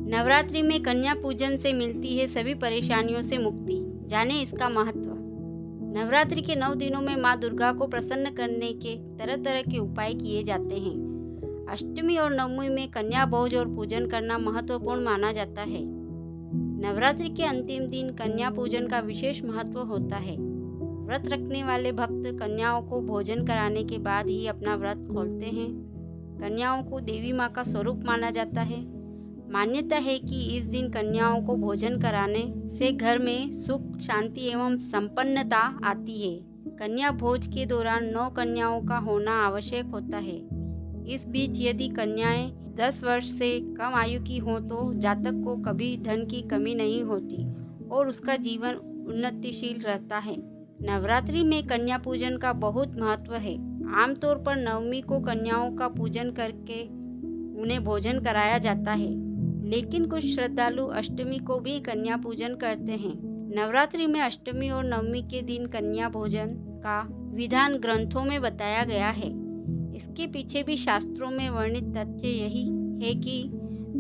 नवरात्रि में कन्या पूजन से मिलती है सभी परेशानियों से मुक्ति। जाने इसका महत्व। नवरात्रि के 9 दिनों में माँ दुर्गा को प्रसन्न करने के तरह तरह के उपाय किए जाते हैं। अष्टमी और नवमी में कन्या भोज और पूजन करना महत्वपूर्ण माना जाता है। नवरात्रि के अंतिम दिन कन्या पूजन का विशेष महत्व होता है। व्रत रखने वाले भक्त कन्याओं को भोजन कराने के बाद ही अपना व्रत खोलते हैं। कन्याओं को देवी माँ का स्वरूप माना जाता है। मान्यता है कि इस दिन कन्याओं को भोजन कराने से घर में सुख, शांति एवं संपन्नता आती है। कन्या भोज के दौरान 9 कन्याओं का होना आवश्यक होता है। इस बीच यदि कन्याएं 10 वर्ष से कम आयु की हों तो जातक को कभी धन की कमी नहीं होती और उसका जीवन उन्नतिशील रहता है। नवरात्रि में कन्या पूजन का बहुत महत्व है। आमतौर पर नवमी को कन्याओं का पूजन करके उन्हें भोजन कराया जाता है, लेकिन कुछ श्रद्धालु अष्टमी को भी कन्या पूजन करते हैं। नवरात्रि में अष्टमी और नवमी के दिन कन्या भोजन का विधान ग्रंथों में बताया गया है। इसके पीछे भी शास्त्रों में वर्णित तथ्य यही है कि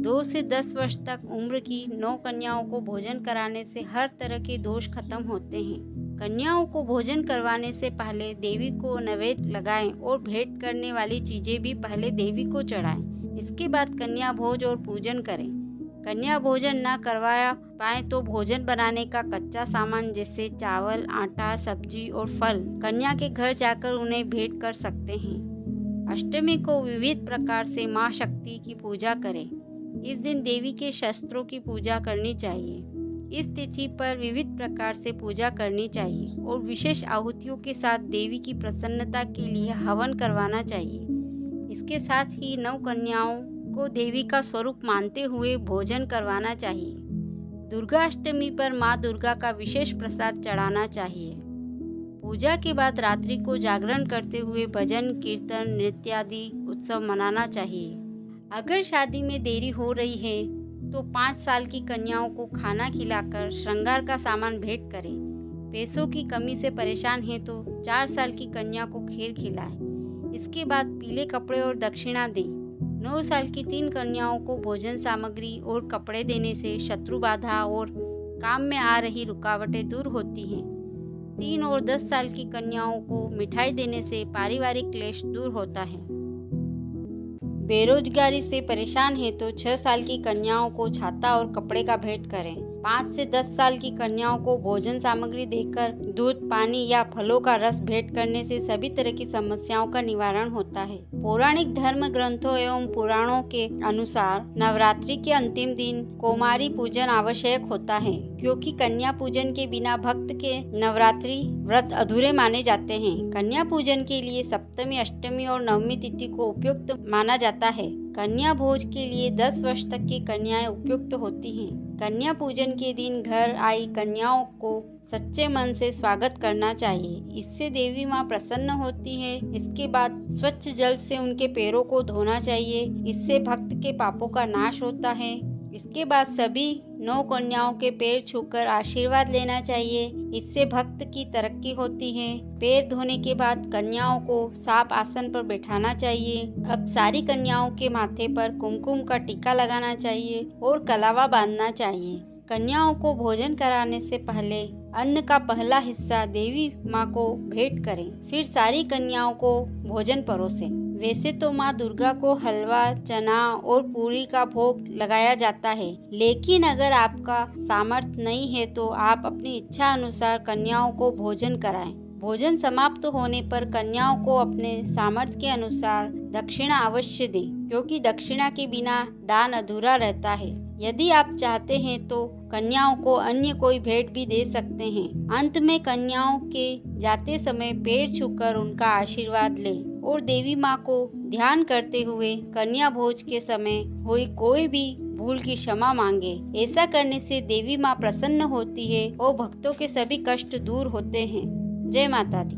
2 से 10 वर्ष तक उम्र की 9 कन्याओं को भोजन कराने से हर तरह के दोष खत्म होते हैं। कन्याओं को भोजन करवाने से पहले देवी को नैवेद्य लगाएं और भेंट करने वाली चीजें भी पहले देवी को चढ़ाएं। इसके बाद कन्या भोज और पूजन करें। कन्या भोजन न करवाया पाए तो भोजन बनाने का कच्चा सामान जैसे चावल, आटा, सब्जी और फल कन्या के घर जाकर उन्हें भेंट कर सकते हैं। अष्टमी को विविध प्रकार से माँ शक्ति की पूजा करें। इस दिन देवी के शस्त्रों की पूजा करनी चाहिए। इस तिथि पर विविध प्रकार से पूजा करनी चाहिए और विशेष आहुतियों के साथ देवी की प्रसन्नता के लिए हवन करवाना चाहिए। इसके साथ ही 9 कन्याओं को देवी का स्वरूप मानते हुए भोजन करवाना चाहिए। दुर्गा अष्टमी पर माँ दुर्गा का विशेष प्रसाद चढ़ाना चाहिए। पूजा के बाद रात्रि को जागरण करते हुए भजन, कीर्तन, नृत्य आदि उत्सव मनाना चाहिए। अगर शादी में देरी हो रही है तो 5 साल की कन्याओं को खाना खिलाकर श्रृंगार का सामान भेंट करें। पैसों की कमी से परेशान है तो 4 साल की कन्या को खीर खिलाएं। इसके बाद पीले कपड़े और दक्षिणा दें। 9 साल की 3 कन्याओं को भोजन सामग्री और कपड़े देने से शत्रु बाधा और काम में आ रही रुकावटें दूर होती हैं। 3 और 10 साल की कन्याओं को मिठाई देने से पारिवारिक क्लेश दूर होता है। बेरोजगारी से परेशान है तो 6 साल की कन्याओं को छाता और कपड़े का भेंट करें। 5 से 10 साल की कन्याओं को भोजन सामग्री देकर दूध, पानी या फलों का रस भेंट करने से सभी तरह की समस्याओं का निवारण होता है। पौराणिक धर्म ग्रंथों एवं पुराणों के अनुसार नवरात्रि के अंतिम दिन कौमारी पूजन आवश्यक होता है, क्योंकि कन्या पूजन के बिना भक्त के नवरात्रि व्रत अधूरे माने जाते हैं। कन्या पूजन के लिए सप्तमी, अष्टमी और नवमी तिथि को उपयुक्त माना जाता है। कन्या भोज के लिए 10 वर्ष तक की कन्याएं उपयुक्त होती हैं। कन्या पूजन के दिन घर आई कन्याओं को सच्चे मन से स्वागत करना चाहिए। इससे देवी माँ प्रसन्न होती है। इसके बाद स्वच्छ जल से उनके पैरों को धोना चाहिए। इससे भक्त के पापों का नाश होता है। इसके बाद सभी 9 कन्याओं के पैर छूकर आशीर्वाद लेना चाहिए। इससे भक्त की तरक्की होती है। पैर धोने के बाद कन्याओं को साफ आसन पर बैठाना चाहिए। अब सारी कन्याओं के माथे पर कुमकुम का टीका लगाना चाहिए और कलावा बांधना चाहिए। कन्याओं को भोजन कराने से पहले अन्न का पहला हिस्सा देवी माँ को भेंट करें, फिर सारी कन्याओं को भोजन परोसें। वैसे तो माँ दुर्गा को हलवा, चना और पूरी का भोग लगाया जाता है, लेकिन अगर आपका सामर्थ्य नहीं है तो आप अपनी इच्छा अनुसार कन्याओं को भोजन कराएं। भोजन समाप्त होने पर कन्याओं को अपने सामर्थ्य के अनुसार दक्षिणा अवश्य दें, क्योंकि दक्षिणा के बिना दान अधूरा रहता है। यदि आप चाहते हैं तो कन्याओं को अन्य कोई भेंट भी दे सकते हैं। अंत में कन्याओं के जाते समय पैर छूकर उनका आशीर्वाद लें और देवी माँ को ध्यान करते हुए कन्या भोज के समय हुई कोई भी भूल की क्षमा मांगे। ऐसा करने से देवी माँ प्रसन्न होती है और भक्तों के सभी कष्ट दूर होते हैं। जय माता दी।